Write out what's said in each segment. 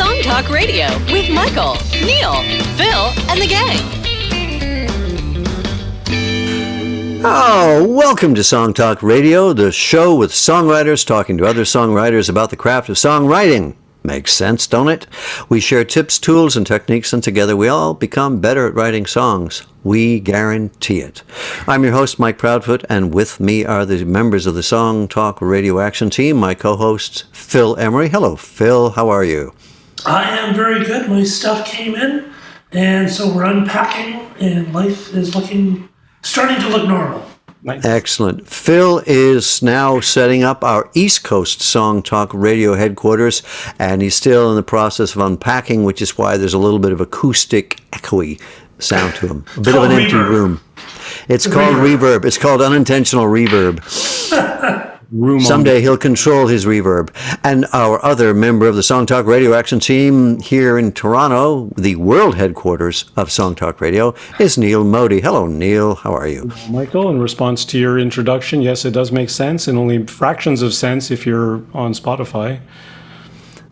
Song Talk Radio with Michael, Neil, Phil, and the gang. Oh, welcome to Song Talk Radio, the show with songwriters talking to other songwriters about the craft of songwriting. Makes sense, don't it? We share tips, tools, and techniques, and together we all become better at writing songs. We guarantee it. I'm your host, Mike Proudfoot, and with me are the members of the Song Talk Radio Action team, my co-hosts, Phil Emery. Hello, Phil. How are you? I am very good. My stuff came in, and so we're unpacking, and life is starting to look normal. Nice. Excellent. Phil is now setting up our East Coast Song Talk Radio headquarters, and he's still in the process of unpacking, which is why there's a little bit of acoustic, echoey sound to him. A bit of an empty room. It's called reverb. It's called unintentional reverb. Someday he'll control his reverb. And our other member of the Song Talk Radio Action team here in Toronto, the world headquarters of Song Talk Radio, is Neil Modi. Hello, Neil. How are you? Michael, in response to your introduction, yes, it does make sense, and only fractions of sense if you're on Spotify.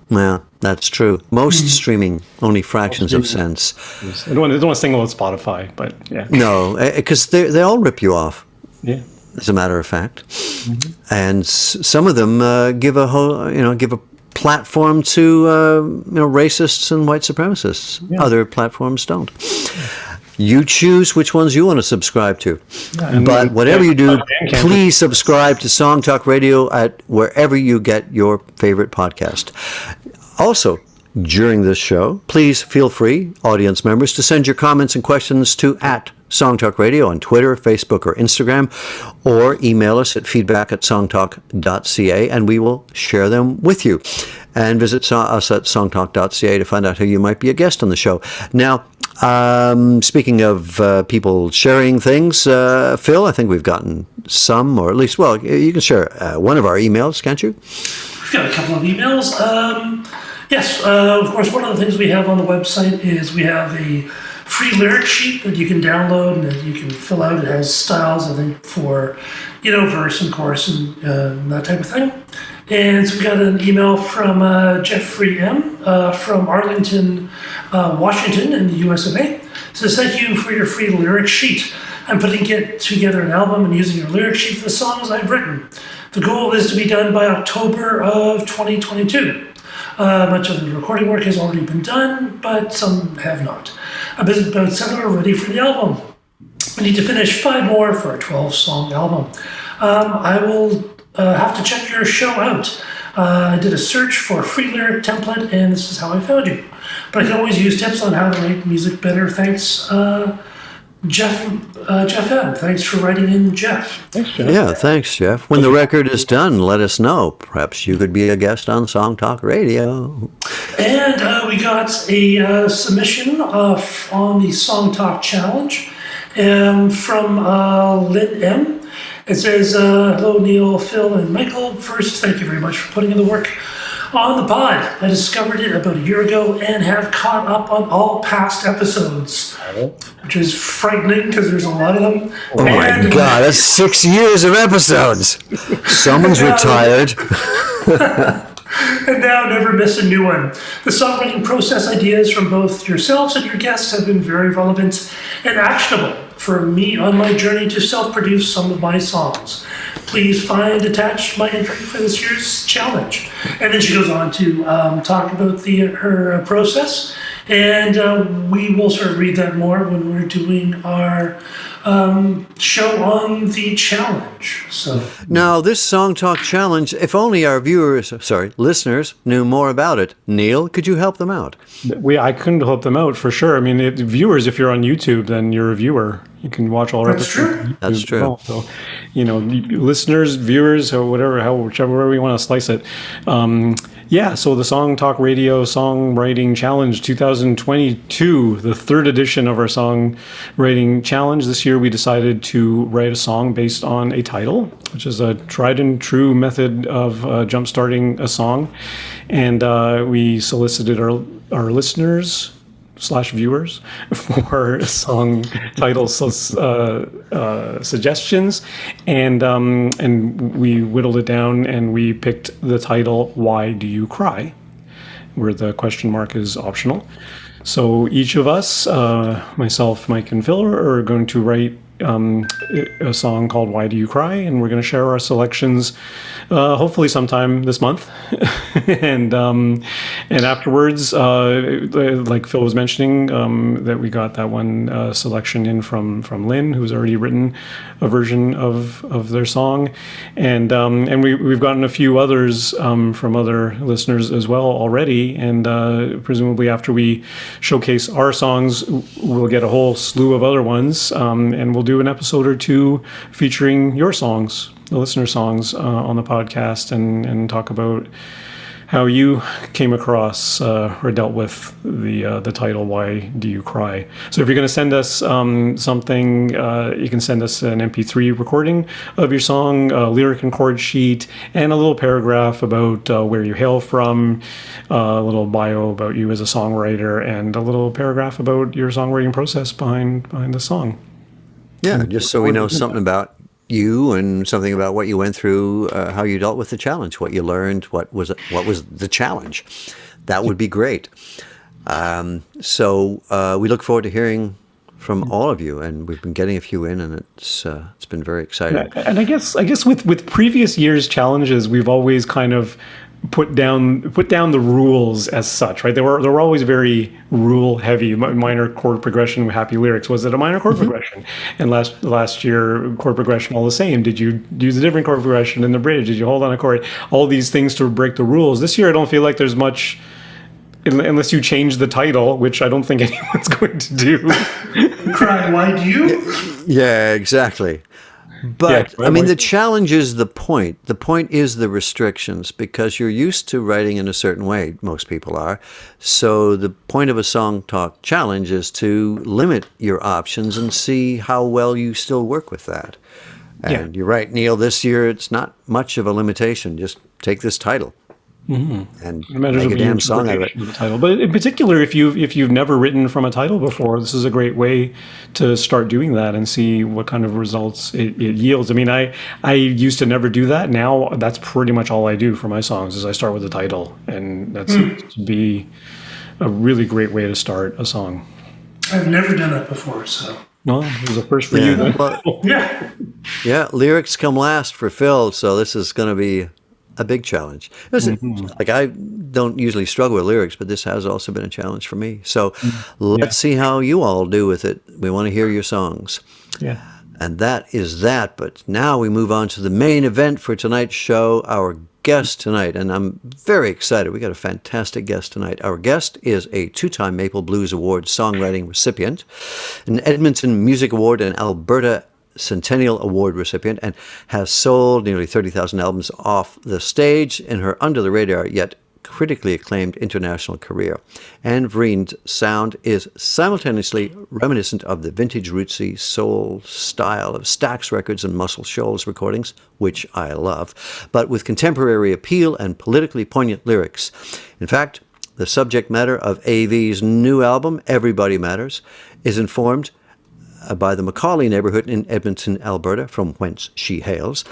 Well, that's true. Most streaming, only fractions of sense. Yes. I don't want to sing about Spotify, but yeah. No, because they all rip you off. Yeah. As a matter of fact, and some of them give a platform to racists and white supremacists. Yeah. Other platforms don't. You choose which ones you want to subscribe to. Yeah, but whatever you do, please subscribe to Song Talk Radio at wherever you get your favorite podcast. Also, during this show, please feel free, audience members, to send your comments and questions to @Songtalk Radio on Twitter, Facebook, or Instagram, or email us at feedback@songtalk.ca, and we will share them with you. And visit us at songtalk.ca to find out who you might be a guest on the show. Now, speaking of people sharing things, Phil, I think we've gotten some, or at least, well, you can share one of our emails, can't you? We've got a couple of emails. Yes, of course, one of the things we have on the website is we have a free lyric sheet that you can download and that you can fill out. It has styles, I think, for, verse and chorus and that type of thing. And so we got an email from Jeffrey M. From Arlington, Washington in the US of A. It says, thank you for your free lyric sheet. I'm putting together an album and using your lyric sheet for the songs I've written. The goal is to be done by October of 2022. Much of the recording work has already been done, but some have not. About 7 are ready for the album. I need to finish 5 more for a 12-song album. I will have to check your show out. I did a search for a free lyric template, and this is how I found you. But I can always use tips on how to write music better. Thanks, Jeff M. Thanks for writing in, Jeff. Thanks, Jeff. Yeah, thanks, Jeff. When the record is done, let us know. Perhaps you could be a guest on Song Talk Radio. And we got a submission on the Song Talk Challenge from Lynn M. It says, hello, Neil, Phil, and Michael. First, thank you very much for putting in the work on the pod. I discovered it about a year ago and have caught up on all past episodes, which is frightening because there's a lot of them. Oh my God, that's 6 years of episodes. Someone's retired. And now never miss a new one. The songwriting process ideas from both yourselves and your guests have been very relevant and actionable for me on my journey to self-produce some of my songs. Please find attached my entry for this year's challenge. And then she goes on to talk about her process, and we will sort of read that more when we're doing our show on the challenge. So now, this Song Talk Challenge, if only our listeners knew more about it. Neil, could you help them out? I couldn't help them out for sure. I mean, viewers, if you're on YouTube, then you're a viewer. You can watch all our episodes. That's true. Well. So, listeners, viewers, or whichever way we want to slice it. So the Song Talk Radio Songwriting Challenge 2022, the 3rd edition of our songwriting challenge. This year we decided to write a song based on a title, which is a tried and true method of jump-starting a song. And we solicited our listeners / viewers for song title suggestions, and we whittled it down, and we picked the title "Why Do You Cry?" where the question mark is optional. So each of us, myself, Mike, and Phil, are going to write a song called "Why Do You Cry," and we're going to share our selections, hopefully sometime this month. and afterwards, like Phil was mentioning, that we got that one selection in from Lynn, who's already written a version of their song, and we've gotten a few others from other listeners as well already, and presumably after we showcase our songs, we'll get a whole slew of other ones, and we'll do an episode or two featuring your songs, the listener songs, on the podcast, and talk about how you came across or dealt with the title, Why Do You Cry? So if you're going to send us something, you can send us an MP3 recording of your song, a lyric and chord sheet, and a little paragraph about where you hail from, a little bio about you as a songwriter, and a little paragraph about your songwriting process behind the song. Yeah, just so we know something about you and something about what you went through, how you dealt with the challenge, what you learned, what was the challenge. That would be great. So we look forward to hearing from all of you, and we've been getting a few in, and it's been very exciting. Yeah, and I guess with previous years' challenges, we've always kind of put down the rules as such, right? They were always very rule heavy. Minor chord progression with happy lyrics. Was it a minor chord progression? And last year, chord progression all the same. Did you use a different chord progression in the bridge? Did you hold on a chord? All these things to break the rules. This year, I don't feel like there's much, unless you change the title, which I don't think anyone's going to do. Cry, why do you? Yeah, exactly. But, I mean, the challenge is the point. The point is the restrictions, because you're used to writing in a certain way, most people are. So the point of a song talk challenge is to limit your options and see how well you still work with that. And you're right, Neil, this year it's not much of a limitation. Just take this title. Mm-hmm. And make a damn song out of it. The title. But in particular, if you've never written from a title before, this is a great way to start doing that and see what kind of results it yields. I mean, I used to never do that. Now that's pretty much all I do for my songs is I start with a title, and that's to be a really great way to start a song. I've never done that before, so. No, it was a first for you. Then. Well, Yeah, lyrics come last for Phil, so this is going to be a big challenge. Listen, like I don't usually struggle with lyrics, but this has also been a challenge for me. So let's see how you all do with it. We want to hear your songs. Yeah. And that is that. But now we move on to the main event for tonight's show, our guest tonight. And I'm very excited. We got a fantastic guest tonight. Our guest is a 2-time Maple Blues Award songwriting recipient, an Edmonton Music Award and Alberta Centennial Award recipient, and has sold nearly 30,000 albums off the stage in her under-the-radar yet critically acclaimed international career. Ann Vriend's sound is simultaneously reminiscent of the vintage rootsy soul style of Stax Records and Muscle Shoals recordings, which I love, but with contemporary appeal and politically poignant lyrics. In fact, the subject matter of AV's new album, Everybody Matters, is informed by the Macaulay neighborhood in Edmonton, Alberta, from whence she hails,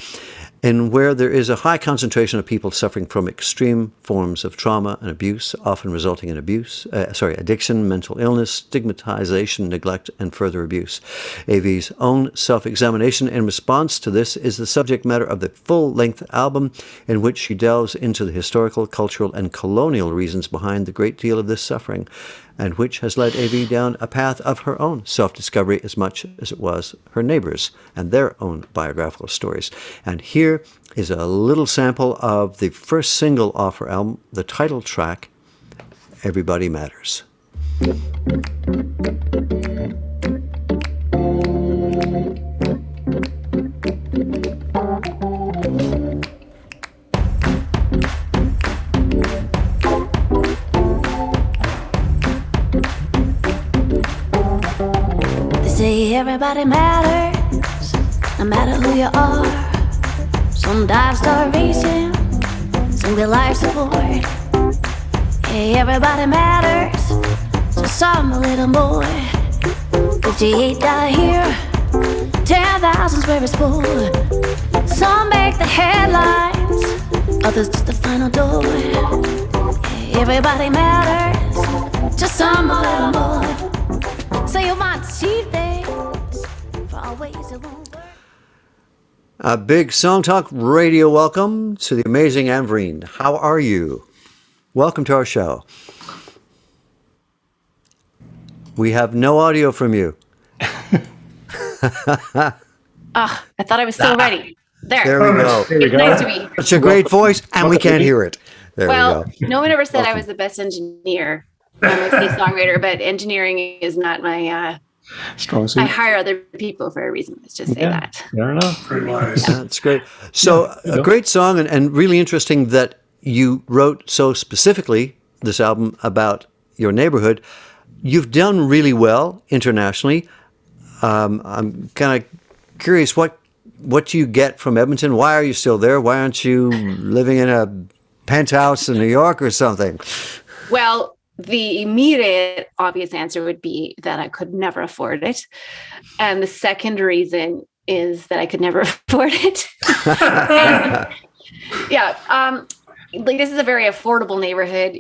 and where there is a high concentration of people suffering from extreme forms of trauma and abuse, often resulting in addiction, mental illness, stigmatization, neglect, and further abuse. AV's own self-examination in response to this is the subject matter of the full-length album, in which she delves into the historical, cultural, and colonial reasons behind the great deal of this suffering, and which has led AV down a path of her own self-discovery as much as it was her neighbors and their own biographical stories. And here is a little sample of the first single off her album, the title track, Everybody Matters. Say everybody matters, no matter who you are. Some die starvation, some get life support. Hey, everybody matters, so some a little more. 58 die here, 10,000's where it's for. Some make the headlines, others just the final door. Hey, Everybody matters, just some little more. So you might see things for always it won't work. A big Song Talk Radio welcome to the amazing Ann Vriend. How are you? Welcome to our show. We have no audio from you. I thought I was so ready. There we go. There we go. Nice to be here. It's a great voice, and we can't hear it. There Well, we go. no one ever said I was the best engineer. I'm a songwriter, but engineering is not my. Strong suit. I hire other people for a reason. Let's just say that. Fair enough. Very wise. That's great. So, a great song, and really interesting that you wrote so specifically this album about your neighborhood. You've done really well internationally. I'm kind of curious what you get from Edmonton. Why are you still there? Why aren't you living in a penthouse in New York or something? Well, the immediate obvious answer would be that I could never afford it. And the second reason is that I could never afford it. Like this is a very affordable neighborhood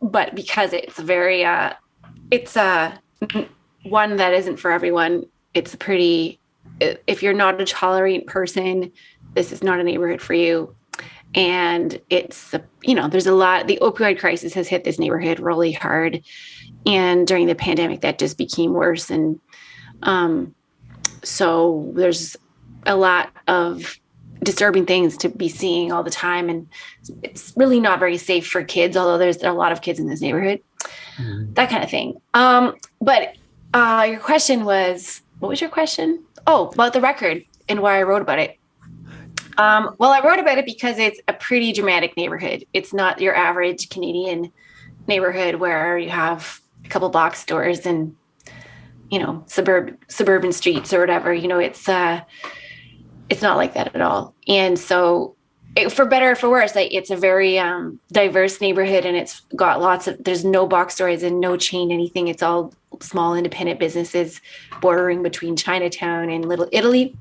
but because it's very it's one that isn't for everyone. It's if you're not a tolerant person, this is not a neighborhood for you. And it's, there's a lot, the opioid crisis has hit this neighborhood really hard. And during the pandemic, that just became worse. And so there's a lot of disturbing things to be seeing all the time. And it's really not very safe for kids, although there's a lot of kids in this neighborhood, that kind of thing. But your question was, what was your question? Oh, about the record and why I wrote about it. Well, I wrote about it because it's a pretty dramatic neighborhood. It's not your average Canadian neighborhood where you have a couple box stores and, suburban streets or whatever. It's not like that at all. And so for better or for worse, it's a very diverse neighborhood, and it's got there's no box stores and no chain anything. It's all small independent businesses bordering between Chinatown and Little Italy.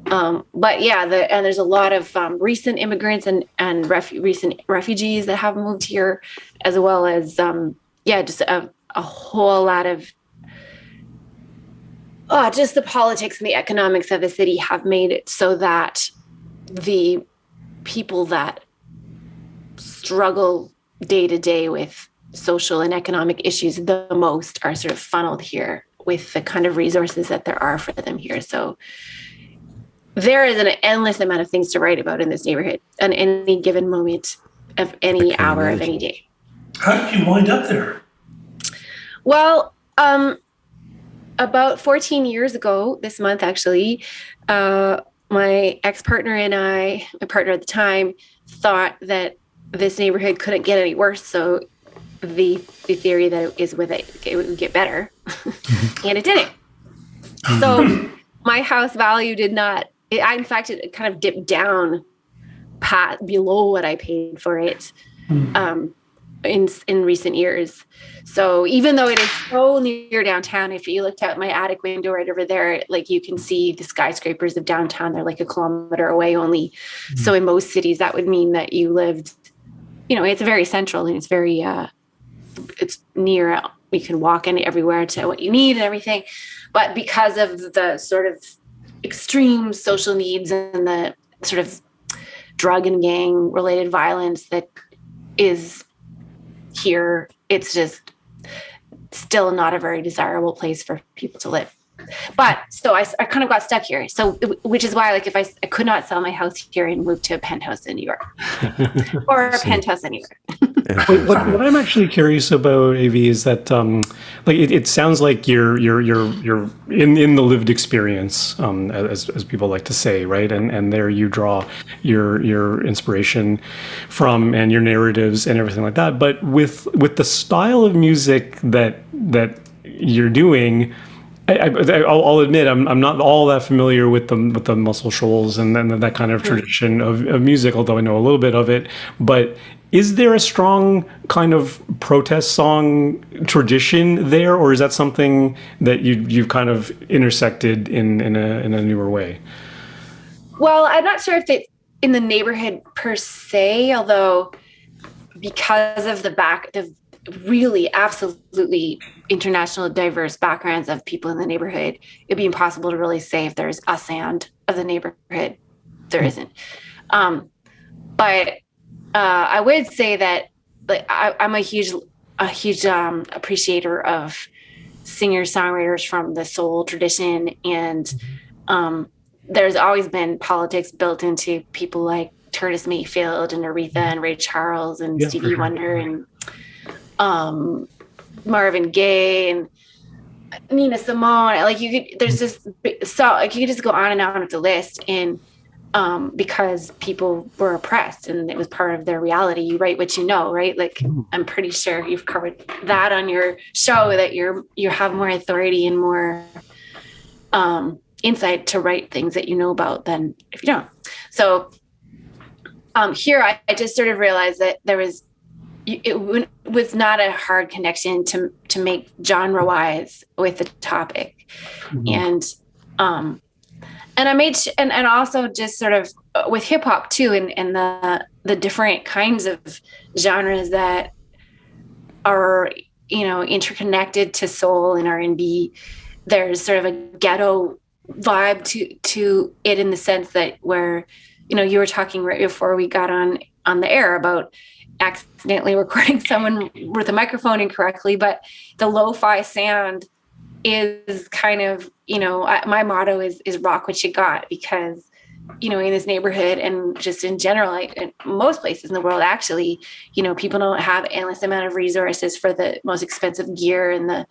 But yeah, and there's a lot of recent immigrants and recent refugees that have moved here, as well as just a whole lot of just the politics and the economics of the city have made it so that the people that struggle day to day with social and economic issues the most are sort of funneled here with the kind of resources that there are for them here. So there is an endless amount of things to write about in this neighborhood on any given moment of any hour of any day. How did you wind up there? Well, about 14 years ago, this month actually, my ex-partner and I, my partner at the time, thought that this neighborhood couldn't get any worse. So the theory that it would get better, and it didn't. So my house value did not. In fact, it kind of dipped down below what I paid for it in recent years. So even though it is so near downtown, if you looked out my attic window right over there, like you can see the skyscrapers of downtown. They're like a kilometer away only. So in most cities, that would mean that you lived, it's very central and it's very, it's near. You can walk in everywhere to what you need and everything. But because of the sort of extreme social needs and the sort of drug and gang related violence that is here, it's just still not a very desirable place for people to live. But so I kind of got stuck here. So, which is why, like, if I could not sell my house here and move to a penthouse in New York or a penthouse anywhere. What I'm actually curious about, AV, is that it sounds like you're in the lived experience, as people like to say, right? And there you draw your inspiration from and your narratives and everything like that. But with the style of music that you're doing, I'll admit I'm not all that familiar with the Muscle Shoals and that kind of tradition of music, although I know a little bit of it. But is there a strong kind of protest song tradition there, or is that something that you've kind of intersected in a newer way? Well, I'm not sure if it's in the neighborhood per se, although because of the really absolutely international diverse backgrounds of people in the neighborhood, it'd be impossible to really say if there's a sound of the neighborhood. There isn't. But I would say that, like, I'm a huge appreciator of singers, songwriters from the soul tradition, and there's always been politics built into people like Curtis Mayfield and Aretha and Ray Charles and Stevie Wonder and Marvin Gaye and Nina Simone. Like, you could just go on and on with the list, and because people were oppressed and it was part of their reality. You write what you know, right? Like, I'm pretty sure you've covered that on your show, that you have more authority and more insight to write things that you know about than if you don't. So here I just sort of realized that it was not a hard connection to make genre wise with the topic. And I made, and also just sort of with hip hop too, and the different kinds of genres that are, interconnected to soul and R&B. There's sort of a ghetto vibe to it, in the sense that where, you were talking right before we got on the air about accidentally recording someone with a microphone incorrectly, but the lo-fi sound is kind of, my motto is rock what you got, because, in this neighborhood and just in general, like in most places in the world, actually, people don't have endless amount of resources for the most expensive gear and the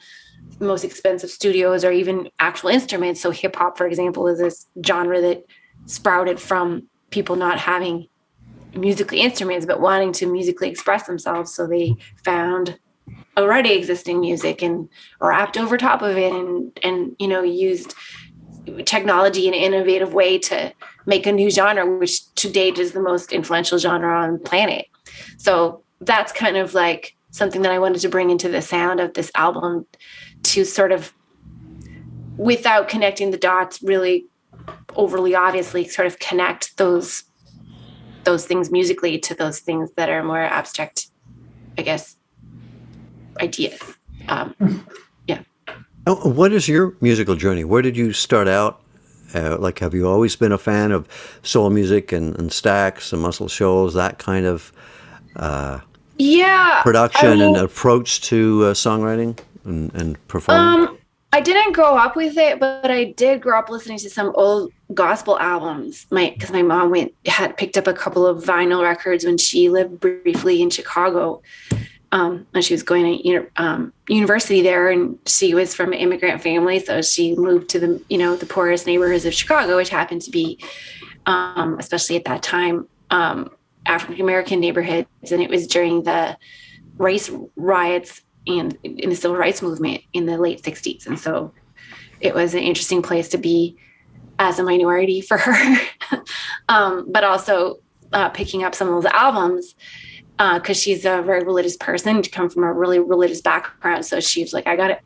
most expensive studios or even actual instruments. So hip hop, for example, is this genre that sprouted from people not having musically instruments, but wanting to musically express themselves. So they found already existing music and rapped over top of it and used technology in an innovative way to make a new genre, which to date is the most influential genre on the planet. So that's kind of like something that I wanted to bring into the sound of this album, to sort of, without connecting the dots really overly obviously, sort of connect those things musically to those things that are more abstract, I guess, ideas. Yeah. What is your musical journey? Where did you start out? Have you always been a fan of soul music and Stax and Muscle Shoals, that kind of production and approach to songwriting and performing? I didn't grow up with it, but I did grow up listening to some old gospel albums. Because my mom had picked up a couple of vinyl records when she lived briefly in Chicago. And she was going to university there, and she was from an immigrant family, so she moved to the poorest neighborhoods of Chicago, which happened to be, especially at that time, African American neighborhoods, and it was during the race riots and in the civil rights movement in the late 60s, and so it was an interesting place to be as a minority for her, but also picking up some of those albums. Because she's a very religious person, to come from a really religious background. So she's like, I gotta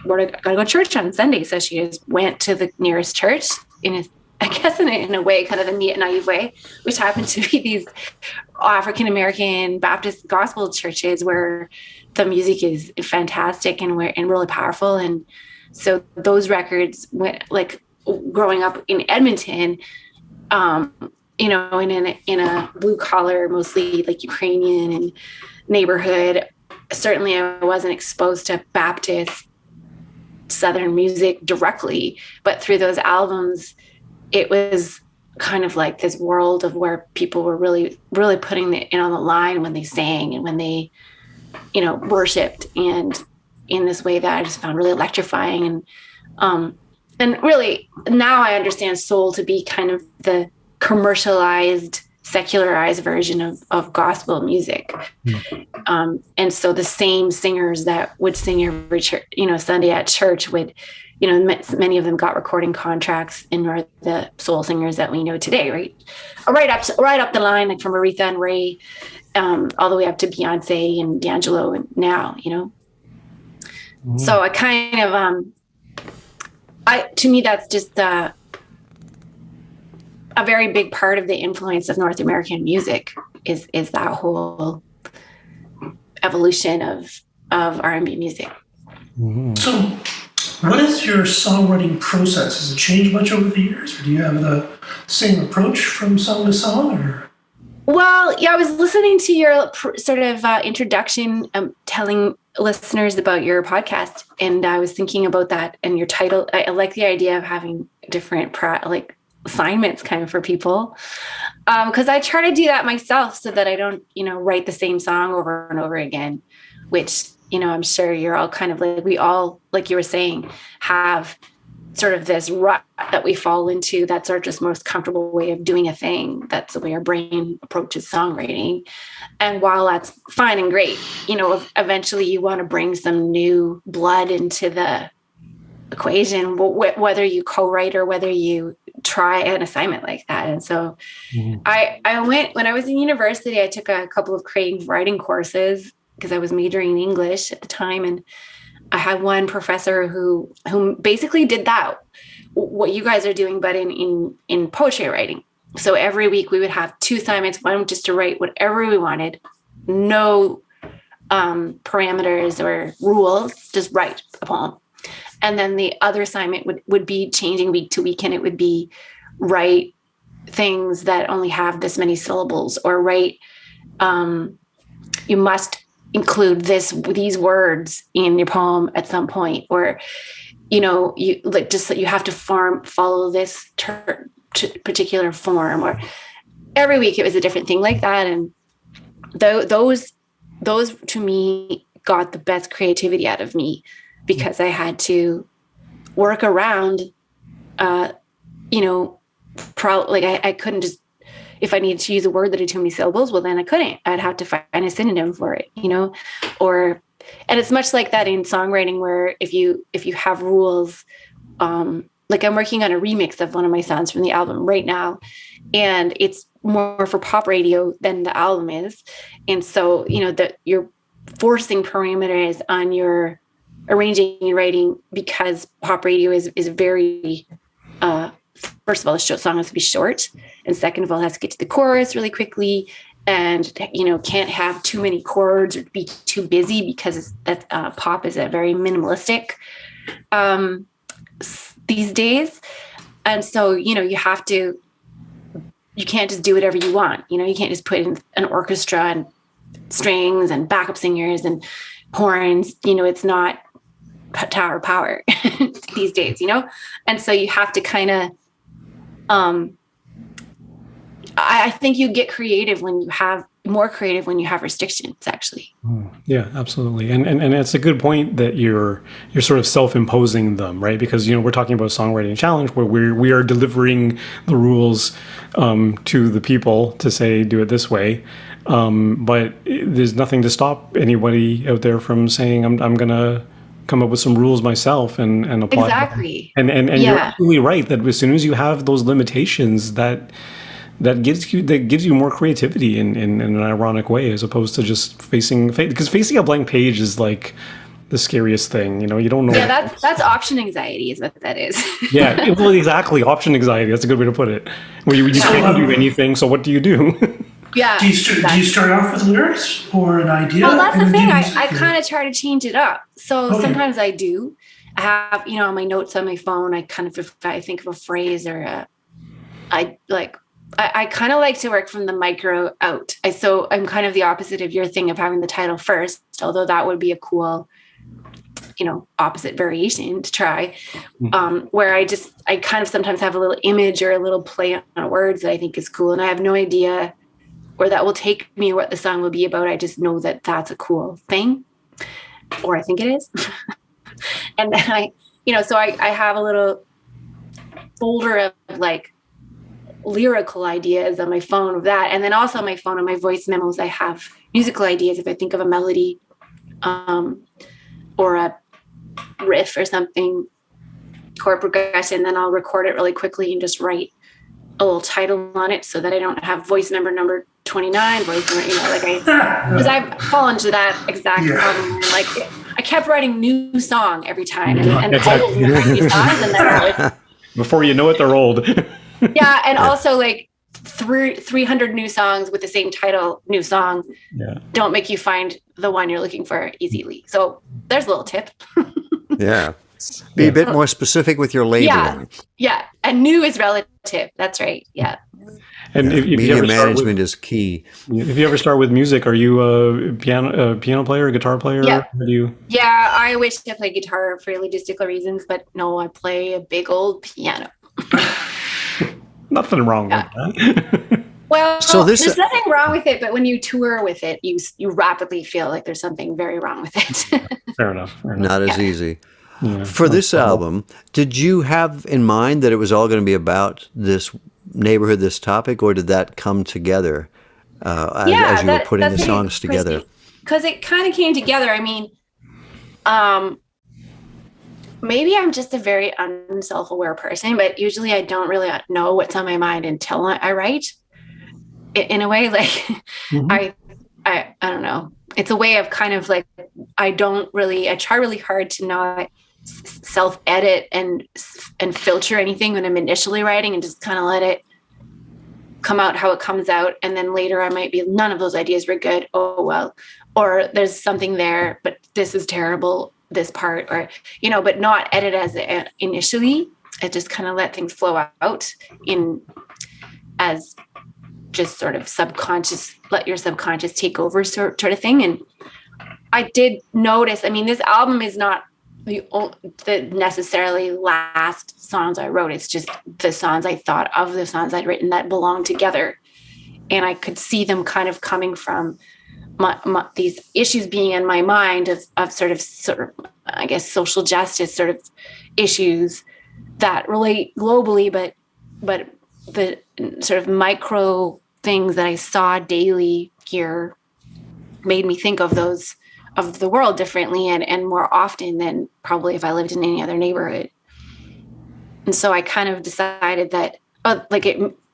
go to church on Sunday. So she just went to the nearest church in a way, kind of a naive way, which happened to be these African-American Baptist gospel churches where the music is fantastic and really powerful. And so those records went, like, growing up in Edmonton, in a blue collar, mostly like Ukrainian and neighborhood. Certainly I wasn't exposed to Baptist Southern music directly, but through those albums, it was kind of like this world of where people were really, really putting it on the line when they sang and when they, worshiped, and in this way that I just found really electrifying. And really now I understand soul to be kind of the commercialized, secularized version of gospel music. And so the same singers that would sing every Sunday at church would, many of them got recording contracts and are the soul singers that we know today, right up the line, like from Aretha and Ray, all the way up to Beyonce and D'Angelo, and now, So I kind of, to me, that's just a very big part of the influence of North American music is that whole evolution of R&B music. So, what is your songwriting process? Has it changed much over the years, or do you have the same approach from song to song? Or Well, yeah, I was listening to your sort of introduction, telling listeners about your podcast, and I was thinking about that and your title. I like the idea of having different assignments kind of for people, because I try to do that myself so that I don't, write the same song over and over again, which, I'm sure you're all kind of like, we all, like you were saying, have sort of this rut that we fall into. That's our just most comfortable way of doing a thing. That's the way our brain approaches songwriting. And while that's fine and great, eventually you want to bring some new blood into the equation, whether you co-write or whether you try an assignment like that. And so I went, when I was in university, I took a couple of creative writing courses because I was majoring in English at the time. And I had one professor who basically did that, what you guys are doing, but in poetry writing. So every week we would have 2 assignments, one just to write whatever we wanted, no parameters or rules, just write a poem. And then the other assignment would be changing week to week, and it would be write things that only have this many syllables, or write, you must include these words in your poem at some point, or you have to follow this particular form, or every week it was a different thing like that. And those to me got the best creativity out of me, because I had to work around I couldn't just, if I needed to use a word that had too many syllables, well, then I couldn't. I'd have to find a synonym for it, and it's much like that in songwriting, where if you have rules, like I'm working on a remix of one of my songs from the album right now, and it's more for pop radio than the album is. And so, that you're forcing parameters on your arranging and writing, because pop radio is very, first of all, the song has to be short, and second of all, it has to get to the chorus really quickly, and can't have too many chords or be too busy, because pop is a very minimalistic these days. And so you can't just do whatever you want. You can't just put in an orchestra and strings and backup singers and horns. It's not Tower Power these days, and so you have to kind of I think you get more creative when you have restrictions, actually. Yeah, absolutely. And it's a good point that you're sort of self-imposing them, right? Because, we're talking about a songwriting challenge where we are delivering the rules to the people to say, do it this way. But there's nothing to stop anybody out there from saying, I'm going to come up with some rules myself and apply. Exactly. And you're absolutely right that as soon as you have those limitations, that gives you more creativity in an ironic way, as opposed to just facing a blank page is like the scariest thing. You don't know. Yeah, that's option anxiety is what that is. Yeah, well, exactly. Option anxiety. That's a good way to put it. Where you can't do anything. So what do you do? Yeah. Do you start off with lyrics or an idea? Well, that's the thing. I kind of try to change it up. So sometimes I do. I have, on my notes on my phone, I kind of, if I think of a phrase or I kind of like to work from the micro out. So I'm kind of the opposite of your thing of having the title first, although that would be a cool, opposite variation to try, where I kind of sometimes have a little image or a little play on words that I think is cool. And I have no idea where that will take me or what the song will be about. I just know that that's a cool thing, or I think it is. And then I have a little folder of like lyrical ideas on my phone of that. And then also on my phone, on my voice memos, I have musical ideas. If I think of a melody or a riff or something, chord progression, then I'll record it really quickly and just write a little title on it so that I don't have voice number 29, because I've fallen into that exact problem. Like I kept writing new song every time, and exactly. New songs, and then before you know it, they're old. Yeah, and also like 300 new songs with the same title, new song, don't make you find the one you're looking for easily. So there's a little tip. Yeah. Be a bit more specific with your labeling. Yeah. And new is relative. That's right. Yeah. And if you media ever start management is key. If you ever start with music, are you a piano player, a guitar player? Yeah. Yeah, I wish I played guitar for logistical reasons, but no, I play a big old piano. Nothing wrong with that. Well, So there's nothing wrong with it, but when you tour with it, you rapidly feel like there's something very wrong with it. Fair enough. Not as easy. Yeah. For this album, did you have in mind that it was all going to be about this neighborhood, this topic, or did that come together as you were putting the songs together? Because it kind of came together. I mean, maybe I'm just a very unself-aware person, but usually I don't really know what's on my mind until I write. In a way, like I don't know. It's a way of kind of like I try really hard to not self-edit and filter anything when I'm initially writing, and just kind of let it come out how it comes out. And then later I might be, none of those ideas were good. Oh, well, or there's something there, but this is terrible, this part, or, but not edit as initially. I just kind of let things flow out as just sort of subconscious, let your subconscious take over sort of thing. And I did notice, I mean, this album is not the necessarily last songs I wrote. It's just the songs I thought of, the songs I'd written that belonged together. And I could see them kind of coming from these issues being in my mind of sort of, I guess, social justice sort of issues that relate globally, but the sort of micro things that I saw daily here made me think of those, of the world differently and more often than probably if I lived in any other neighborhood. And so I kind of decided that,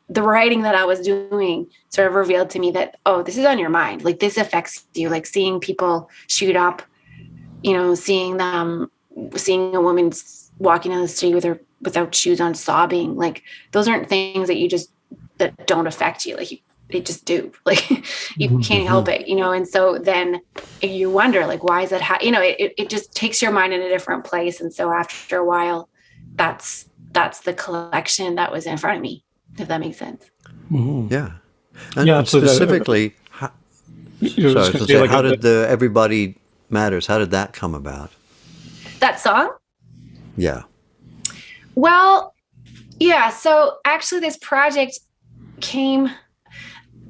the writing that I was doing sort of revealed to me that, this is on your mind. Like, this affects you, like seeing people shoot up, seeing a woman walking down the street without shoes on, sobbing. Like, those aren't things that don't affect you. Like, they just do. Like, you can't help it, and so then you wonder, like, why is that it just takes your mind in a different place. And so after a while, that's the collection that was in front of me, if that makes sense. Mm-hmm. Yeah. And specifically, how did the Everybody Matters, how did that come about? That song? Yeah. Well, yeah. So actually this project came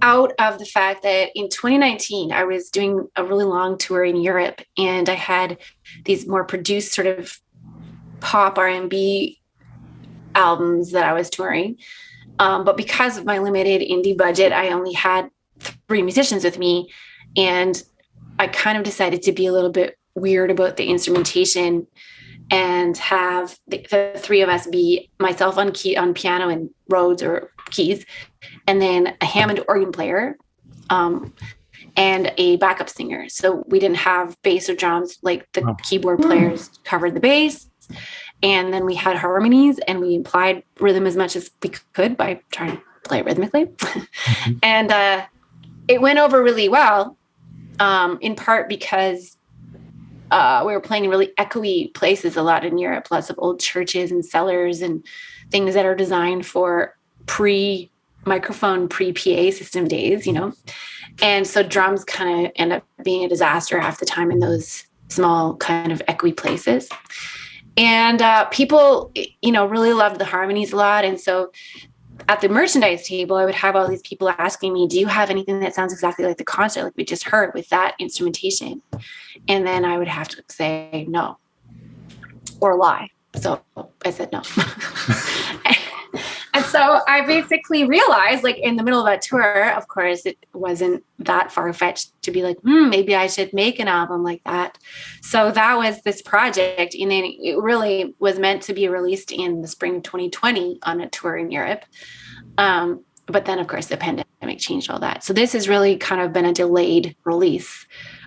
out of the fact that in 2019, I was doing a really long tour in Europe, and I had these more produced sort of pop R&B albums that I was touring. But because of my limited indie budget, I only had 3 musicians with me, and I kind of decided to be a little bit weird about the instrumentation and have the 3 of us be myself on piano and Rhodes or keys, and then a Hammond organ player, and a backup singer. So we didn't have bass or drums, like the keyboard players covered the bass. And then we had harmonies, and we implied rhythm as much as we could by trying to play it rhythmically. And it went over really well, in part because we were playing in really echoey places a lot in Europe, lots of old churches and cellars and things that are designed for pre-microphone, pre-PA system days, And so drums kind of end up being a disaster half the time in those small kind of echoey places. And people, really loved the harmonies a lot. And so at the merchandise table, I would have all these people asking me, do you have anything that sounds exactly like the concert, like we just heard, with that instrumentation? And then I would have to say no or lie. So I said no. And so I basically realized, like, in the middle of that tour, of course, it wasn't that far-fetched to be like, maybe I should make an album like that. So that was this project. And then it really was meant to be released in the spring of 2020 on a tour in Europe. But then, of course, the pandemic changed all that. So this has really kind of been a delayed release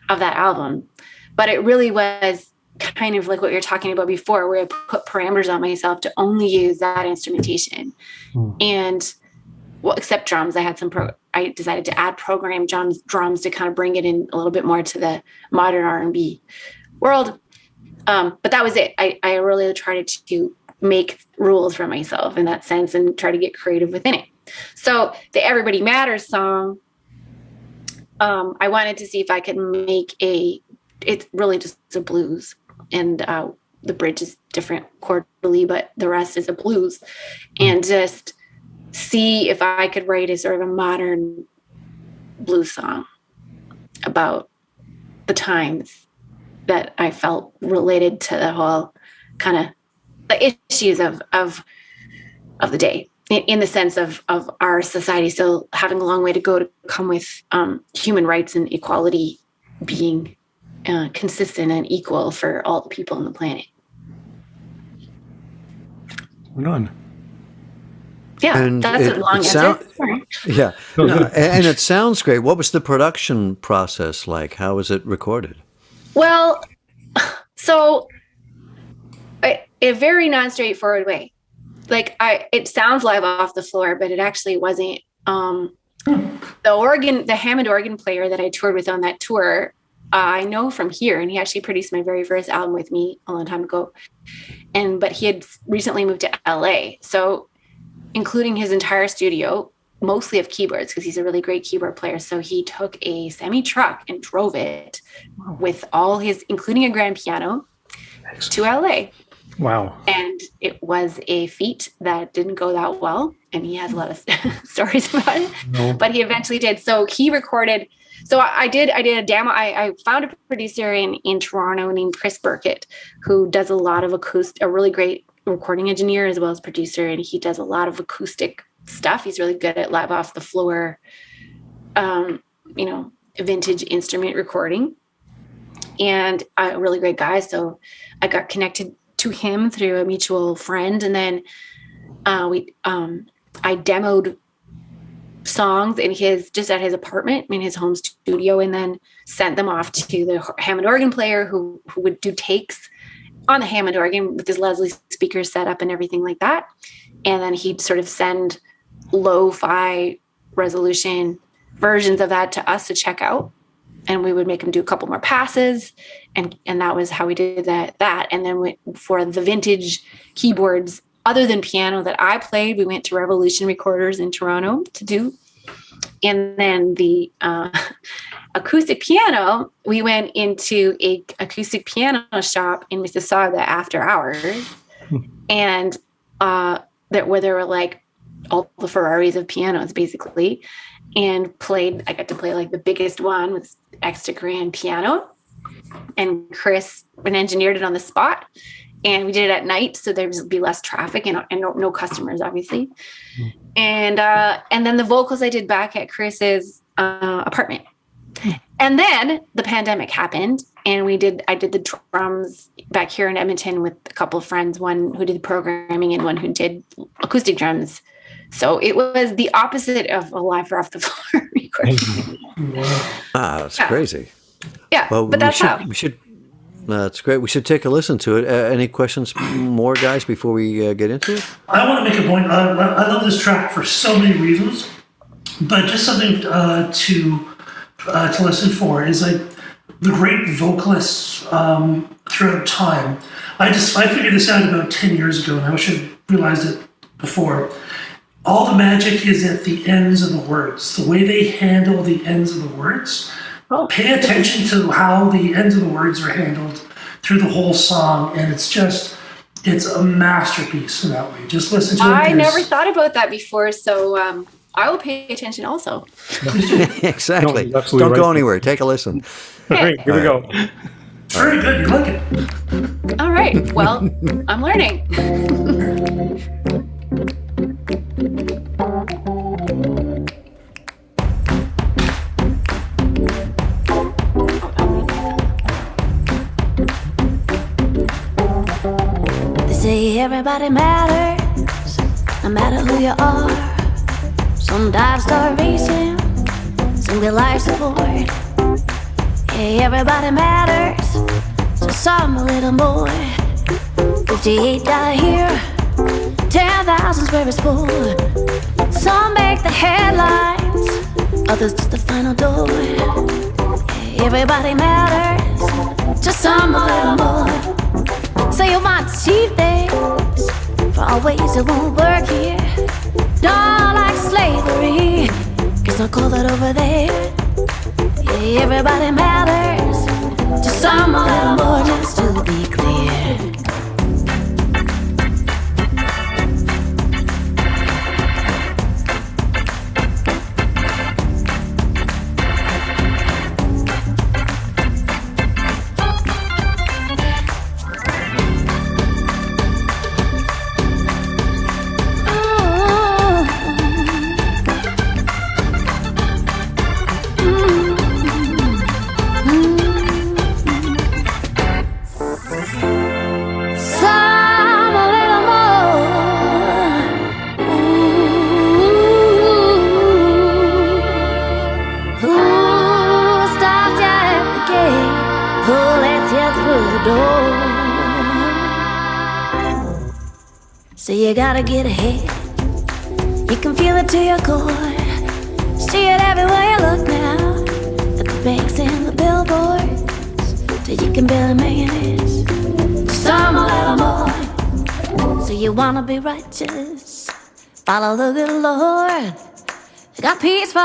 of that album. But it really was kind of like what you're talking about before, where I put parameters on myself to only use that instrumentation. And, well, except drums, I had some I decided to add program drums to kind of bring it in a little bit more to the modern R&B world. But that was it. I really tried to make rules for myself in that sense and try to get creative within it. So the Everybody Matters song, I wanted to see if I could make it's really just a blues, and the bridge is different chordally, but the rest is a blues, and just see if I could write a sort of a modern blues song about the times that I felt related to the whole kind of the issues of the day, in the sense of our society still having a long way to go to come with human rights and equality being consistent and equal for all the people on the planet. None. Yeah, And that's a long answer. Sorry. Yeah, no, and it sounds great. What was the production process like? How was it recorded? Well, so a very non-straightforward way. Like it sounds live off the floor, but it actually wasn't. The Hammond organ player that I toured with on that tour, I know from here, and he actually produced my very first album with me a long time ago. But he had recently moved to LA, so including his entire studio, mostly of keyboards, because he's a really great keyboard player. So he took a semi truck and drove it with all his, including a grand piano, to LA. Wow. And it was a feat that didn't go that well. And he has a lot of stories about it, but he eventually did. So he recorded. So I did a demo. I found a producer in Toronto named Chris Burkett, who does a lot of a really great recording engineer as well as producer. And he does a lot of acoustic stuff. He's really good at live off the floor, vintage instrument recording, and a really great guy. So I got connected to him through a mutual friend. And then I demoed songs at his apartment, in his home studio, and then sent them off to the Hammond organ player who would do takes on the Hammond organ with his Leslie speakers set up and everything like that. And then he'd sort of send lo-fi resolution versions of that to us to check out. And we would make him do a couple more passes. And that was how we did that. And then for the vintage keyboards, other than piano that I played, we went to Revolution Recorders in Toronto to do. And then the acoustic piano, we went into a acoustic piano shop in Mississauga after hours. And where there were like all the Ferraris of pianos, basically. And I got to play like the biggest one with extra grand piano. And Chris engineered it on the spot. And we did it at night, so there would be less traffic and no customers, obviously. And then the vocals I did back at Chris's apartment. And then the pandemic happened, and I did the drums back here in Edmonton with a couple of friends, one who did programming and one who did acoustic drums. So it was the opposite of a live off the floor recording. That's crazy. Yeah, well, but that's how. We should. That's great. We should take a listen to it. Any questions more, guys, before we get into it? I want to make a point. I love this track for so many reasons, but just something to listen for is like the great vocalists throughout time. I figured this out about 10 years ago, and I wish I'd realized it before. All the magic is at the ends of the words. The way they handle the ends of the words. Pay attention to how the ends of the words are handled through the whole song, and it's a masterpiece in that way. Just listen to it. I never thought about that before, so I will pay attention also. Exactly. No, Don't go anywhere. Take a listen. All right, here we go. Very good. You like it. All right. Well, I'm learning. Say everybody matters, no matter who you are. Some die of starvation, some get life support. Hey, everybody matters, so some a little more. 58 die here, 10,000 where it's full. Some make the headlines, others just the final door. Everybody matters, just some a little more. So you want to cheat days for all ways it won't work here. Don't like slavery, guess I'll call that over there. Yeah, everybody matters, just some a little more, just to be clear. So you gotta get ahead. You can feel it to your core. See it everywhere you look now. At the banks and the billboards. Till you can barely make it. Some a little more. So you wanna be righteous. Follow the good Lord. You got peaceful,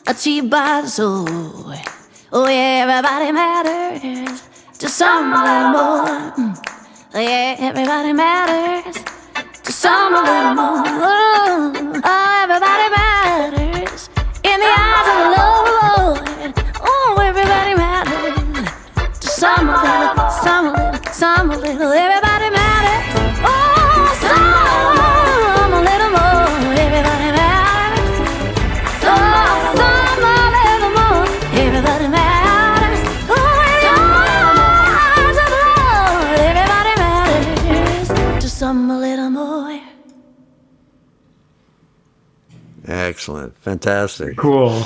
achieved by the soul. Oh yeah, everybody matters. Just some a little more. Yeah, everybody matters. Just some a little more. Oh, everybody matters. In the eyes of the Lord. Oh, everybody matters. Just some a little, some a little, some a little. Everybody matters. Oh, some a little more. Everybody matters. Oh, some a little more. Everybody matters. Some a little more. Excellent. Fantastic. Cool.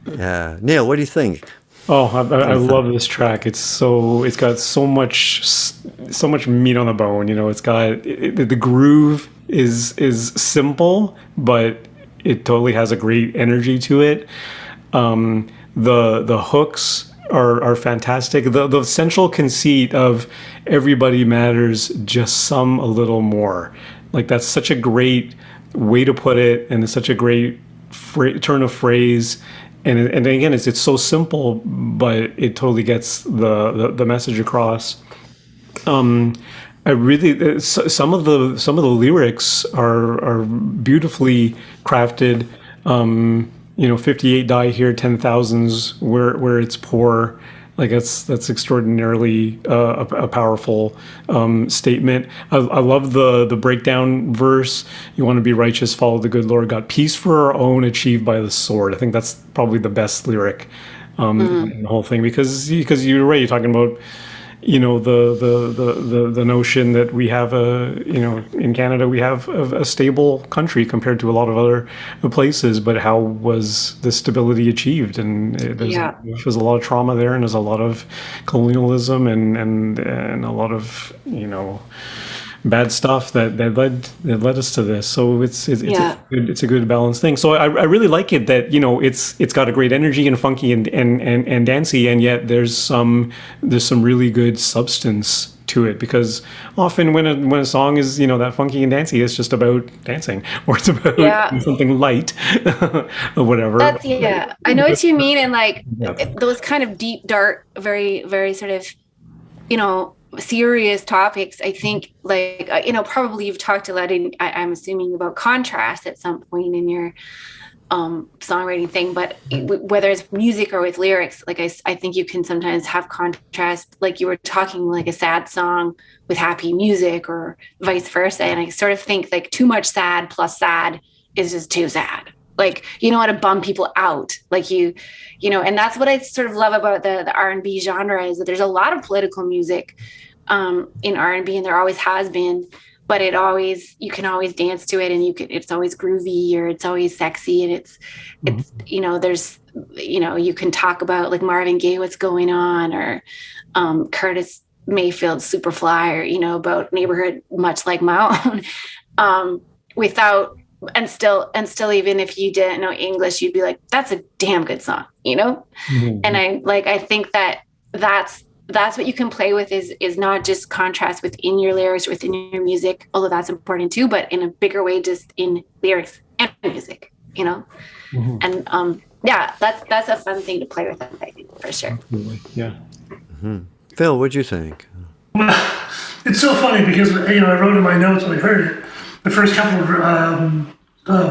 Yeah. Neil, what do you think? Oh, I love this track. It's got so much meat on the bone. You know, it's got the groove is simple, but it totally has a great energy to it. The hooks are fantastic. The central conceit of everybody matters, just some a little more. Like, that's such a great way to put it, and it's such a great turn of phrase. And again, it's so simple, but it totally gets the message across. I really some of the lyrics are beautifully crafted. 58 die here, 10,000s where it's poor. Like, that's extraordinarily a powerful statement. I love the breakdown verse. You want to be righteous, follow the good Lord, got peace for our own, achieved by the sword. I think that's probably the best lyric in the whole thing, because you're right. You're talking about the notion that we have in Canada we have a stable country compared to a lot of other places, but how was this stability achieved? And there's a lot of trauma there, and there's a lot of colonialism and a lot of bad stuff that led us to this. So it's a good balanced thing. So I really like it that it's got a great energy and funky and dancey, and yet there's some really good substance to it, because often when a song is that funky and dancey, it's just about dancing, or it's about something light or whatever. I know what you mean, and those kind of deep, dark, very, very sort of serious topics. I think probably you've talked a lot I'm assuming about contrast at some point in your songwriting thing, but whether it's music or with lyrics, like I think you can sometimes have contrast, like you were talking, like a sad song with happy music or vice versa. And I sort of think like too much sad plus sad is just too sad. Like, you don't want to bum people out. Like and that's what I sort of love about the R&B genre, is that there's a lot of political music in R&B, and there always has been, but you can always dance to it, and it's always groovy, or it's always sexy. And it's there's, you can talk about like Marvin Gaye, what's going on, or Curtis Mayfield's Superfly, or, about neighborhood, much like my own, without and still even if you didn't know English, you'd be like, that's a damn good song, you know? Mm-hmm. And I think that's what you can play with is not just contrast within your lyrics, within your music, although that's important too, but in a bigger way, just in lyrics and music, you know? Mm-hmm. And that's a fun thing to play with, I think, for sure. Absolutely. Yeah. Mm-hmm. Phil, what'd you think? Well, it's so funny because, you know, I wrote in my notes when I heard it, the first couple of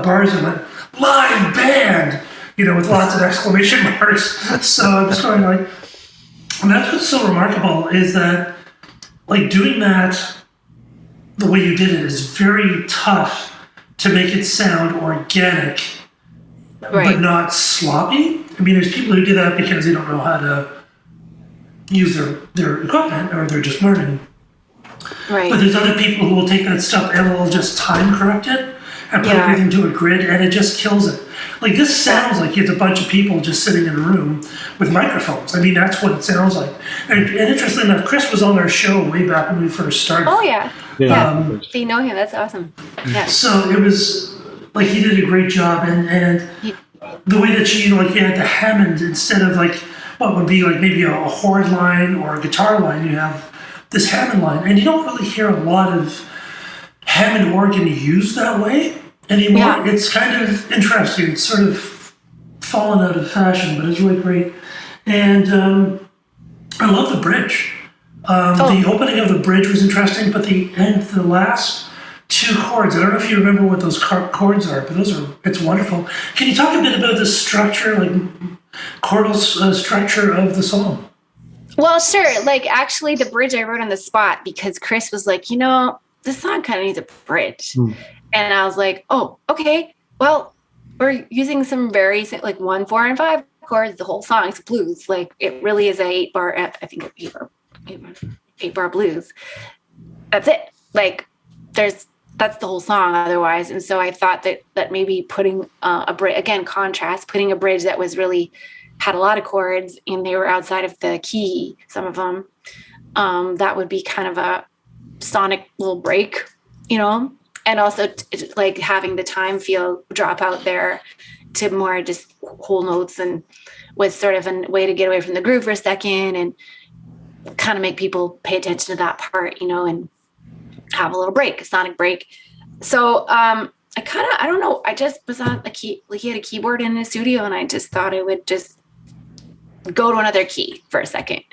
bars, I went, live band, you know, with lots of exclamation marks. So I'm just going like, and that's what's so remarkable is that, like, doing that the way you did it is very tough to make it sound organic, but not sloppy. I mean, there's people who do that because they don't know how to use their equipment or they're just learning. Right. But there's other people who will take that stuff and will just time correct it and put everything to a grid, and it just kills it. Like, this sounds like it's a bunch of people just sitting in a room with microphones. I mean, that's what it sounds like. And interestingly enough, Chris was on our show way back when we first started. Oh, yeah. Yeah. So you know him. That's awesome. Yeah. So it was, like, he did a great job. And the way that you know, like, you had the Hammond instead of, like, what would be, like, maybe a chord line or a guitar line, you have this Hammond line. And you don't really hear a lot of Hammond organ used that way anymore. Yeah. It's kind of interesting. It's sort of fallen out of fashion, but it's really great. And I love the bridge. The opening of the bridge was interesting, but the last two chords, I don't know if you remember what those chords are, but it's wonderful. Can you talk a bit about the structure, like chordal structure of the song? Well, sure. Like, actually, the bridge I wrote on the spot because Chris was like, you know, this song kind of needs a bridge. And I was like, oh, okay. Well, we're using some very, like, 1, 4, and 5 chords. The whole song is blues. Like, it really is a 8-bar, I think 8-bar blues. That's it. Like, that's the whole song otherwise. And so I thought that maybe putting a bridge, again, contrast, putting a bridge that was really had a lot of chords and they were outside of the key, some of them, that would be kind of a sonic little break, you know, and also like having the time feel drop out there to more just whole notes, and was sort of a way to get away from the groove for a second and kind of make people pay attention to that part, you know, and have a little break, a sonic break. So I don't know, I just was on a key, like he had a keyboard in his studio, and I just thought I would just go to another key for a second.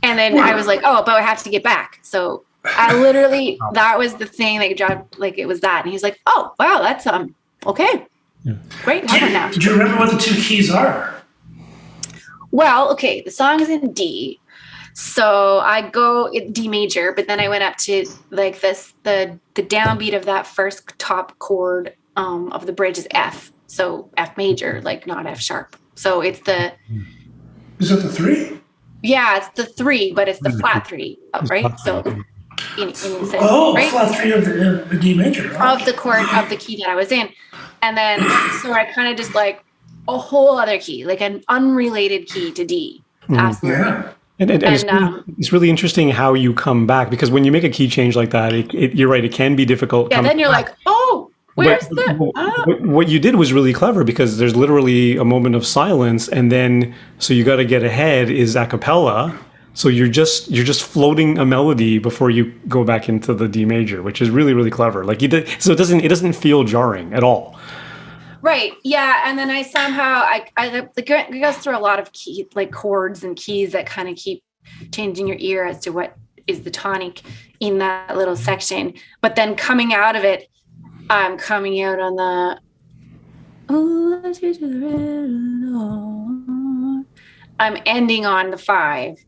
And then I was like, oh, but I have to get back. So I literally, that was the thing that dropped, like, it was that. And he's like, oh, wow, that's, okay. Yeah. Great. Do you remember what the two keys are? Well, okay, the song is in D. So I go D major, but then I went up to like this, the downbeat of that first top chord of the bridge is F. So F major, like not F sharp. So it's the... Is that the 3? Yeah, it's the 3, but it's the flat 3, right? So... in sense, right? Flat 3 of the D major. Of the chord of the key that I was in. And then, so I kind of just like a whole other key, like an unrelated key to D. Absolutely. Yeah. And it's really interesting how you come back, because when you make a key change like that, you're right, it can be difficult. Yeah, then you're like, oh, where's what you did was really clever, because there's literally a moment of silence, and then so you got to get ahead is a cappella. So you're just floating a melody before you go back into the D major, which is really, really clever. Like so it doesn't feel jarring at all. Right. Yeah. And then I somehow it goes through a lot of key, like chords and keys that kind of keep changing your ear as to what is the tonic in that little section. But then coming out of it, I'm coming out on the I'm ending on the 5.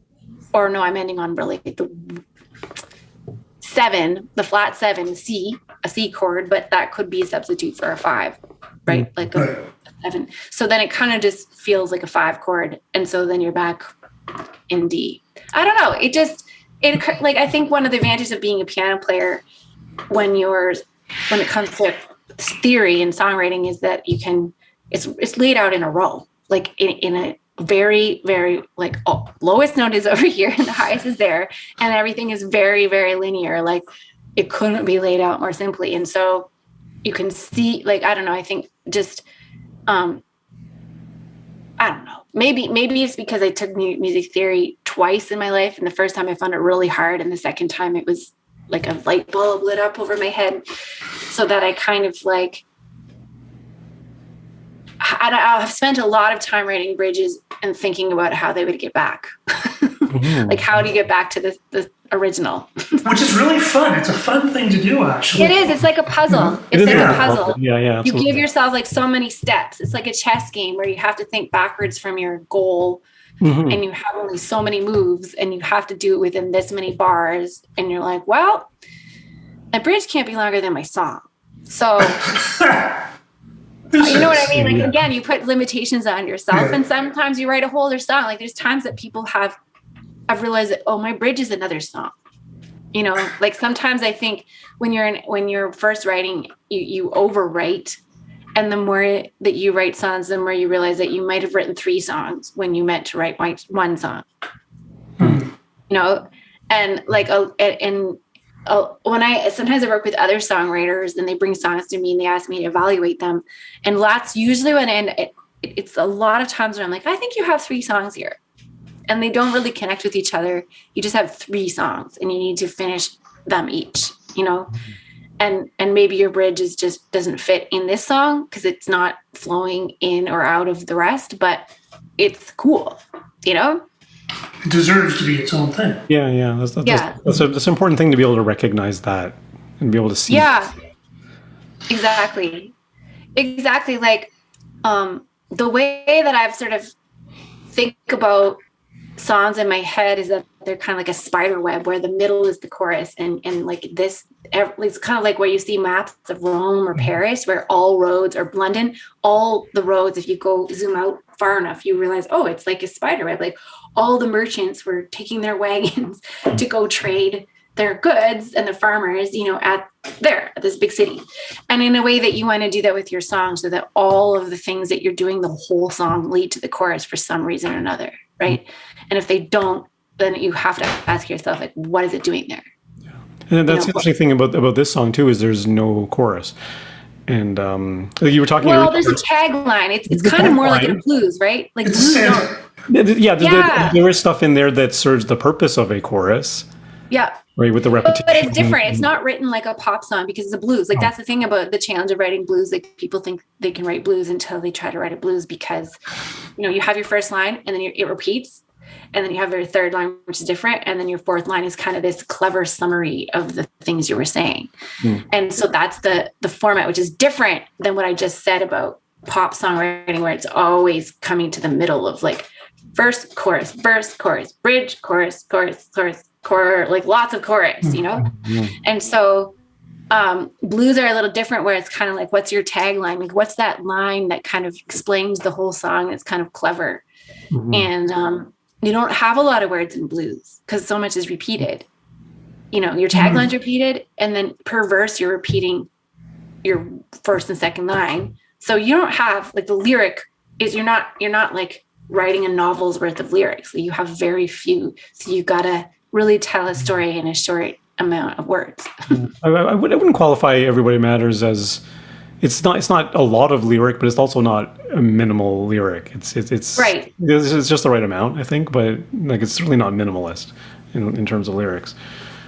Or no, I'm ending on really the 7, the flat 7, C, a C chord, but that could be a substitute for a 5, right? Like a 7. So then it kind of just feels like a 5 chord. And so then you're back in D. I don't know. It like, I think one of the advantages of being a piano player when it comes to theory and songwriting is that it's laid out in a row, like in a very, very, like, lowest note is over here and the highest is there, and everything is very, very linear. Like, it couldn't be laid out more simply. And so you can see, like, I don't know, I think just, I don't know, maybe it's because I took music theory twice in my life, and the first time I found it really hard, and the second time it was like a light bulb lit up over my head, so that I kind of like, I've spent a lot of time writing bridges and thinking about how they would get back. Like, how do you get back to the original? Which is really fun. It's a fun thing to do, actually. It is. It's like a puzzle. It's like a puzzle. Yeah, absolutely. You give yourself like so many steps. It's like a chess game where you have to think backwards from your goal, and you have only so many moves, and you have to do it within this many bars. And you're like, well, my bridge can't be longer than my song. So, you know what I mean? Like, again, you put limitations on yourself, and sometimes you write a whole other song. Like, there's times that people I've realized that, oh, my bridge is another song. You know, like sometimes I think when you're first writing, you overwrite, and the more that you write songs, the more you realize that you might have written 3 songs when you meant to write one song. You know, and like, when sometimes I work with other songwriters, and they bring songs to me and they ask me to evaluate them, and that's usually when it's a lot of times when I'm like, I think you have 3 songs here. And they don't really connect with each other. You just have 3 songs, and you need to finish them each, you know? And maybe your bridge just doesn't fit in this song because it's not flowing in or out of the rest, but it's cool, you know? It deserves to be its own thing. Yeah. That's an important thing to be able to recognize that and be able to see. Yeah, exactly. Like, the way that I've sort of think about songs in my head is that they're kind of like a spider web, where the middle is the chorus, and like this, it's kind of like where you see maps of Rome or Paris, where all roads are London, all the roads, if you go zoom out far enough, you realize, oh, it's like a spider web. Like, all the merchants were taking their wagons to go trade their goods, and the farmers, you know, at this big city. And in a way that you want to do that with your song, so that all of the things that you're doing the whole song lead to the chorus for some reason or another, right? And if they don't, then you have to ask yourself, like, what is it doing there? Yeah. And that's the interesting thing about this song too, is there's no chorus. And like you were talking. Well, there's a tagline. It's kind of more like a blues, right? Like blues. There is stuff in there that serves the purpose of a chorus. Yeah. Right, with the repetition. But it's different. It's not written like a pop song because it's a blues. Like, that's the thing about the challenge of writing blues. Like, people think they can write blues until they try to write a blues, because, you know, you have your first line, and then it repeats, and then you have your third line, which is different, and then your fourth line is kind of this clever summary of the things you were saying. And so that's the format, which is different than what I just said about pop songwriting, where it's always coming to the middle of like verse, chorus, bridge, chorus, like lots of chorus, you know? And so blues are a little different, where it's kind of like, what's your tagline? Like, what's that line that kind of explains the whole song that's kind of clever? And you don't have a lot of words in blues because so much is repeated. You know, your tagline's repeated, and then per verse you're repeating your first and second line. So you don't have like the lyric is you're not like writing a novel's worth of lyrics. You have very few. So you gotta really tell a story in a short amount of words. I wouldn't qualify Everybody Matters as it's not a lot of lyric, but it's also not a minimal lyric. It's right. It's just the right amount, I think, but like it's really not minimalist in terms of lyrics.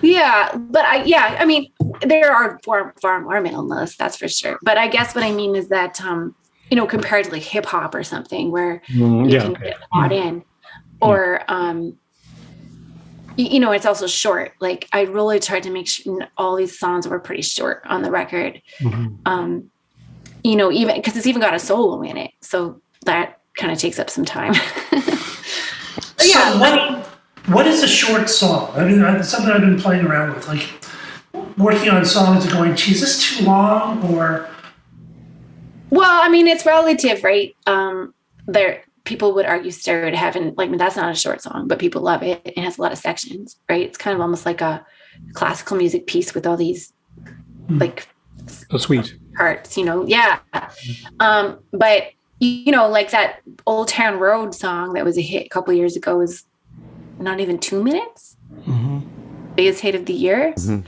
Yeah, but I mean, there are far more minimalist, that's for sure. But I guess what I mean is that, you know, compared to like hip hop or something where you can get caught in, or, you know, it's also short. Like, I really tried to make sure all these songs were pretty short on the record. You know, even because it's even got a solo in it. So that kind of takes up some time. What is a short song? I mean, it's something I've been playing around with, like working on songs and going, geez, is this too long? Or, well, I mean, it's relative, right? People would argue Stairway to Heaven, like, I mean, that's not a short song, but people love it. It has a lot of sections, right? It's kind of almost like a classical music piece with all these, like, so sweet parts, you know? Yeah. But, you know, like that Old Town Road song that was a hit a couple years ago was not even 2 minutes. Biggest hit of the year. You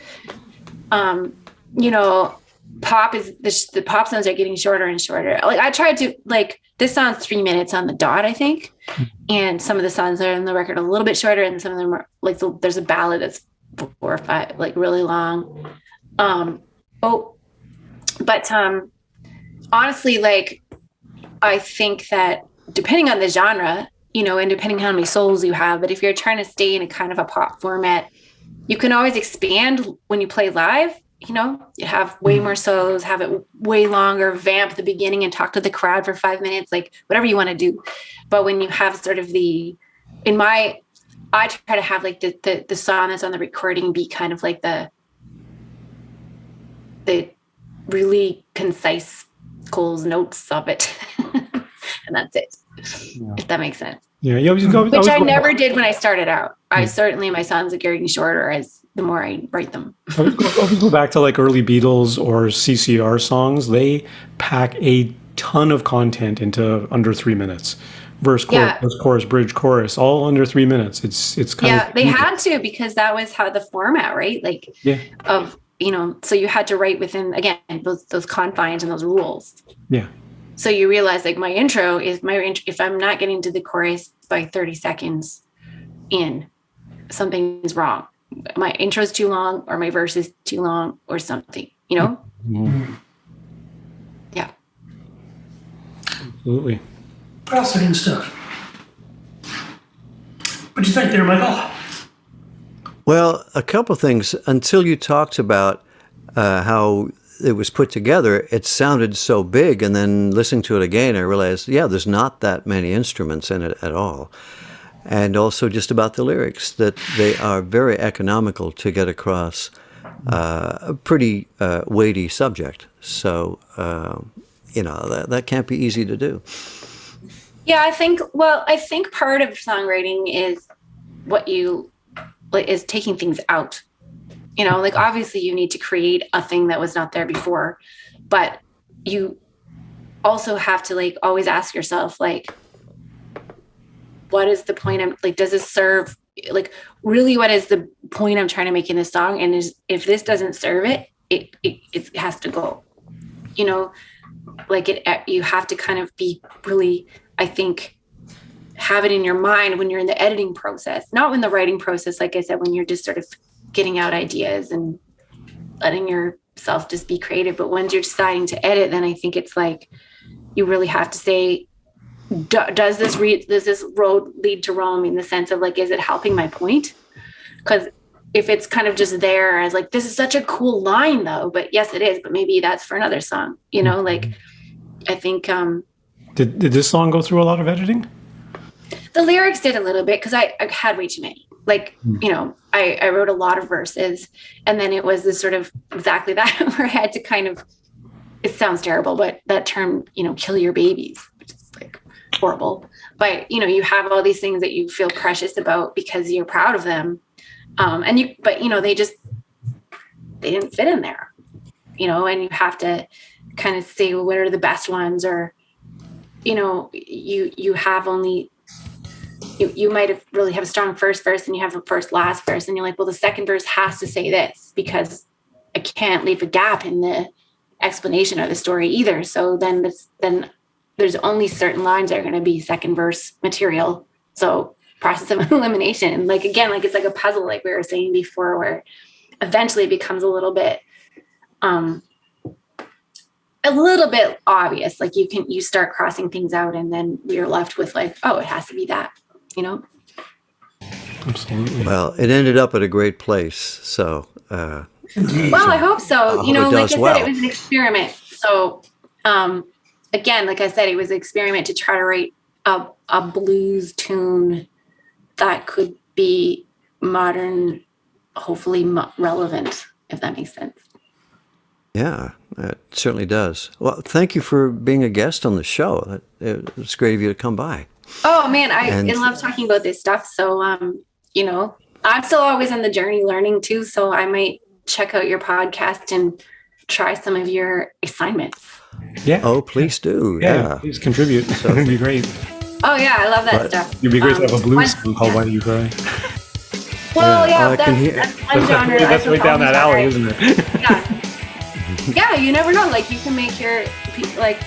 know, the pop songs are getting shorter and shorter. Like I tried to like this song's 3 minutes on the dot, I think, and some of the songs that are on the record are a little bit shorter, and some of them are like there's a ballad that's 4 or 5, like really long. But honestly, like I think that depending on the genre, you know, and depending on how many souls you have, but if you're trying to stay in a kind of a pop format, you can always expand when you play live. You know, you have way more solos, have it way longer, vamp the beginning and talk to the crowd for 5 minutes, like whatever you want to do. But when you have sort of I try to have like the song that's on the recording be kind of like the really concise Cole's notes of it. And that's it. Yeah. If that makes sense. Yeah. Which I never did when I started out. I certainly, my songs are getting shorter as the more I write them. If we go back to like early Beatles or CCR songs, they pack a ton of content into under 3 minutes. Verse, chorus, bridge, chorus, all under 3 minutes. It's kind of they had to, because that was how the format, right? Like of, you know, so you had to write within, again, those confines and those rules. Yeah. So you realize like my intro, if I'm not getting to the chorus by 30 seconds in, something's wrong. My intro is too long, or my verse is too long, or something, you know? Mm-hmm. Yeah. Absolutely. Fascinating stuff. What'd you think there, Michael? Well, a couple things. Until you talked about how it was put together, it sounded so big, and then listening to it again, I realized, there's not that many instruments in it at all. And also just about the lyrics, that they are very economical to get across a pretty weighty subject. So, that can't be easy to do. Yeah, I think part of songwriting is is taking things out. You know, like obviously you need to create a thing that was not there before, but you also have to like always ask yourself, like, what is the point? Does this serve, like, really, what is the point I'm trying to make in this song? And if this doesn't serve it, it has to go, you know, like you have to kind of be really, I think, have it in your mind when you're in the editing process, not in the writing process. Like I said, when you're just sort of getting out ideas and letting yourself just be creative. But once you're deciding to edit, then I think it's like, you really have to say, does this road lead to Rome, in the sense of like, is it helping my point? Because if it's kind of just there as like, this is such a cool line though, but yes, it is, but maybe that's for another song, you know, like, I think, did this song go through a lot of editing? The lyrics did a little bit, because I had way too many. Like, you know, I wrote a lot of verses, and then it was this sort of exactly that, where I had to kind of, it sounds terrible, but that term, you know, kill your babies, which is like horrible. But, you know, you have all these things that you feel precious about because you're proud of them. But you know, they didn't fit in there, you know, and you have to kind of say, well, what are the best ones? Or, you know, you have only, you might have really have a strong first verse, and you have a first last verse, and you're like, well, the second verse has to say this, because I can't leave a gap in the explanation of the story either. So then there's only certain lines that are going to be second verse material. So process of elimination, like, again, like it's like a puzzle, like we were saying before, where eventually it becomes a little bit obvious. Like you start crossing things out, and then you're left with like, oh, it has to be that, you know? Absolutely. Well, it ended up at a great place. So, well, I hope so. You know, like I said, it was an experiment. So, again, like I said, it was an experiment to try to write a blues tune that could be modern, hopefully relevant, if that makes sense. Yeah, it certainly does. Well, thank you for being a guest on the show. It's great of you to come by. Oh, man, I love talking about this stuff. So, you know, I'm still always on the journey learning too. So I might check out your podcast and try some of your assignments. Yeah. Oh, please do. Yeah. Please contribute. So, that'd be great. Oh, yeah, I love that stuff. It'd be great to have a blues song called Why Do You Cry? Well, yeah, that's one genre. That's right down that alley, isn't it? Yeah. Yeah, you never know. Like you can make your like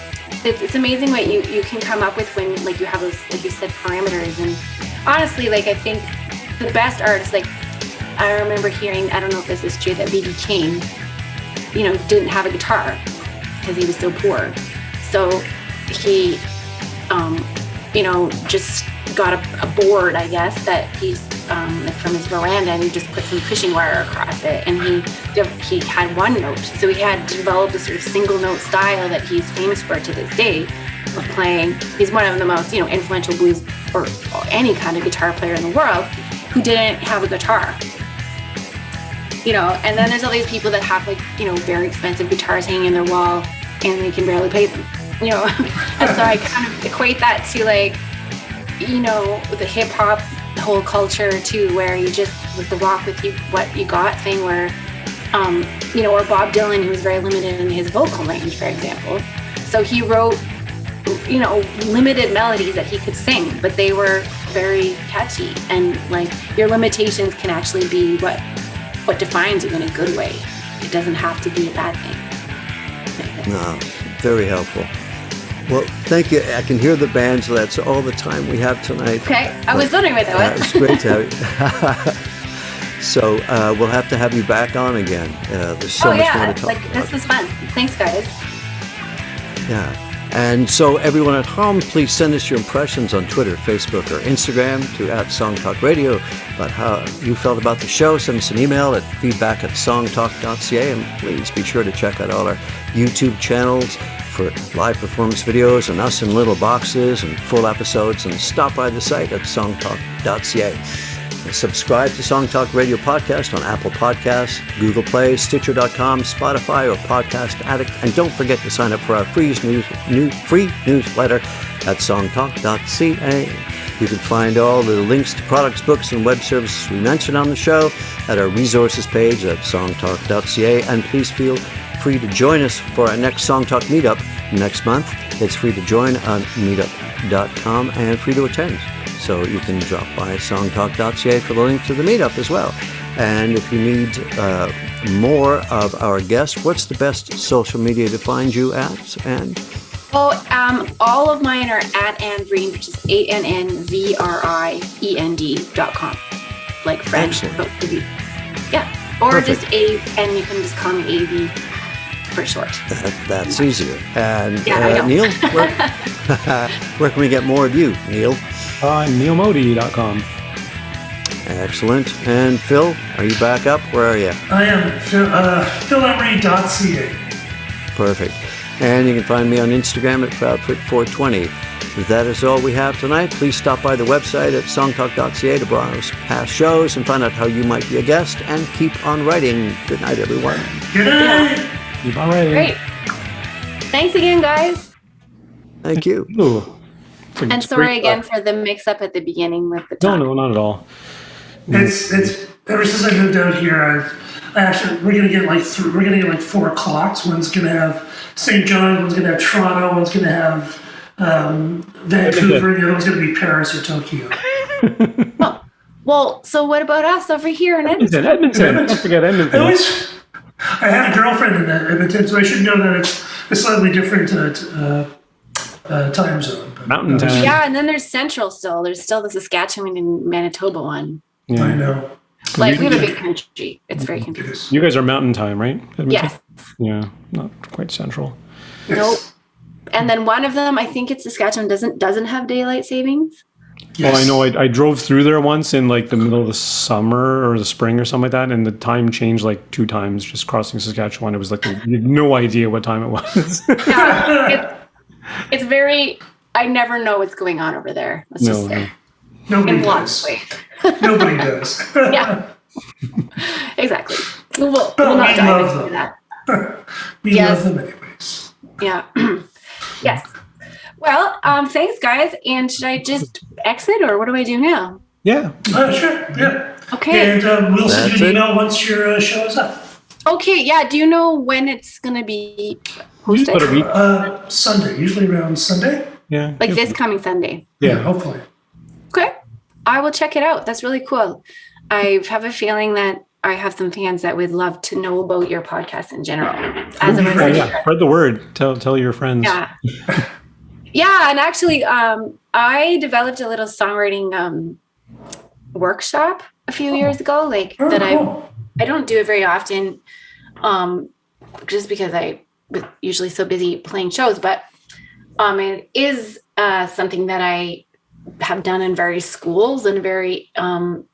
it's amazing what you can come up with when like you have those, like you said, parameters. And honestly, like I think the best artists, like I remember hearing, I don't know if this is true, that B.B. King, you know, didn't have a guitar because he was so poor. So he, you know, just got a board, I guess, that he's like from his veranda, and he just put some fishing wire across it, and he had one note. So he had developed a sort of single note style that he's famous for to this day of playing. He's one of the most, you know, influential blues or any kind of guitar player in the world who didn't have a guitar. You know, and then there's all these people that have like, you know, very expensive guitars hanging in their wall and they can barely play them, you know. And so I kind of equate that to like, you know, the hip hop whole culture too, where you just with the rock with you what you got thing, where you know, or Bob Dylan, who was very limited in his vocal range, for example. So he wrote, you know, limited melodies that he could sing, but they were very catchy, and like your limitations can actually be what defines you in a good way. It doesn't have to be a bad thing. No, very helpful. Well, thank you. I can hear the band, so that's all the time we have tonight. Okay, I was wondering what that was. It's great to have you. So we'll have to have you back on again. There's so much more to talk like, about. This was fun. Thanks, guys. Yeah. And so everyone at home, please send us your impressions on Twitter, Facebook, or Instagram to @SongTalkRadio about how you felt about the show. Send us an email at feedback@songtalk.ca, and please be sure to check out all our YouTube channels for live performance videos and us in little boxes and full episodes, and stop by the site at songtalk.ca. And subscribe to Song Talk Radio Podcast on Apple Podcasts, Google Play, Stitcher.com, Spotify, or Podcast Addict. And don't forget to sign up for our free newsletter at songtalk.ca. You can find all the links to products, books, and web services we mentioned on the show at our resources page at songtalk.ca. And please feel free to join us for our next Song Talk meetup next month. It's free to join on meetup.com and free to attend. So you can drop by songtalk.ca for the link to the meetup as well. And if you need more of our guests, what's the best social media to find you at, Ann? Oh, all of mine are at Ann Vriend, which is ANNVRIEND.com. Like French. Excellent. Yeah. Or Perfect. just A, and you can just call me AV for short. That's easier. And Yeah, Neil, where can we get more of you, Neil? NeilModi.com. Excellent. And Phil, are you back up? Where are you? I am philemery.ca. Perfect. And you can find me on Instagram at ProudFit420. That is all we have tonight. Please stop by the website at songtalk.ca to browse past shows and find out how you might be a guest, and keep on writing. Good night, everyone. Good night. Keep on writing. Great. Thanks again, guys. Thank you. Ooh. And sorry again for the mix-up at the beginning with the No, time. no, not at all. It's ever since I moved out here, we're gonna get like 4 clocks. One's gonna have St. John, one's gonna have Toronto, one's gonna have Vancouver, and the other one's gonna be Paris or Tokyo. Oh, well, so what about us over here in Edmonton? Edmonton. Don't forget Edmonton. I had a girlfriend in Edmonton, so I should know that it's a slightly different time zone. But Mountain time. Yeah, and then there's Central still. There's still the Saskatchewan and Manitoba one. Yeah. I know. Like, we have a big country. It's very It confusing. is. You guys are mountain time, right? Edmonton? Yes. Yeah, not quite central. Yes. Nope. And then one of them, I think it's Saskatchewan, doesn't have daylight savings. Yes. Well, I know I drove through there once in like the middle of the summer or the spring or something like that, and the time changed like 2 times just crossing Saskatchewan. It was like you had no idea what time it was. Yeah, it's very. I never know what's going on over there. Let's just say. Nobody In lots does. of ways. Nobody does. Yeah. Exactly. We'll But not we dive love into them. that. We Yes. love them anyways. Yeah. Yes. Well, thanks, guys. And should I just exit, or what do I do now? Yeah. Sure. Yeah. Okay. And we'll send That's you an it. email once your show is up. Okay. Yeah. Do you know when it's gonna be hosted? About a week. Sunday, usually around Sunday. Yeah. Like this coming Sunday. Yeah, hopefully. Okay. I will check it out. That's really cool. I have a feeling that I have some fans that would love to know about your podcast in general. As a spread the word. Tell your friends. Yeah. Yeah, and actually, I developed a little songwriting workshop a few years ago, that I don't do it very often, just because I was usually so busy playing shows. But it is something that I have done in various schools and and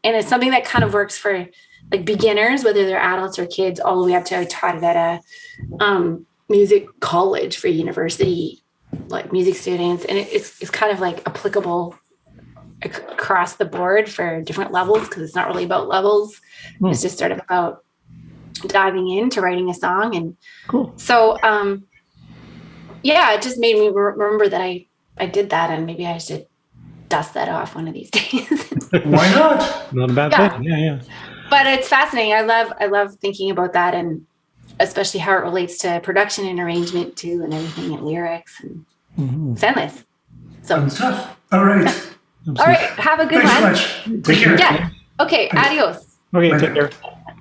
it's something that kind of works for like beginners, whether they're adults or kids, all the way up to I taught it at a music college for university, like music students, and it's kind of like applicable across the board for different levels, because it's not really about levels. It's just sort of about diving into writing a song. And so it just made me remember that I did that, and maybe I should dust that off one of these days. Why not? Not a bad thing. Yeah. But it's fascinating. I love thinking about that, and especially how it relates to production and arrangement too, and everything, and lyrics, and it's endless. So Fun stuff. All right. all right, have a good Thanks so one. much. Take care. Yeah. Okay. Adios. Okay, take care.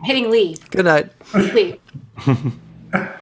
Hitting leave. Good night. Leave.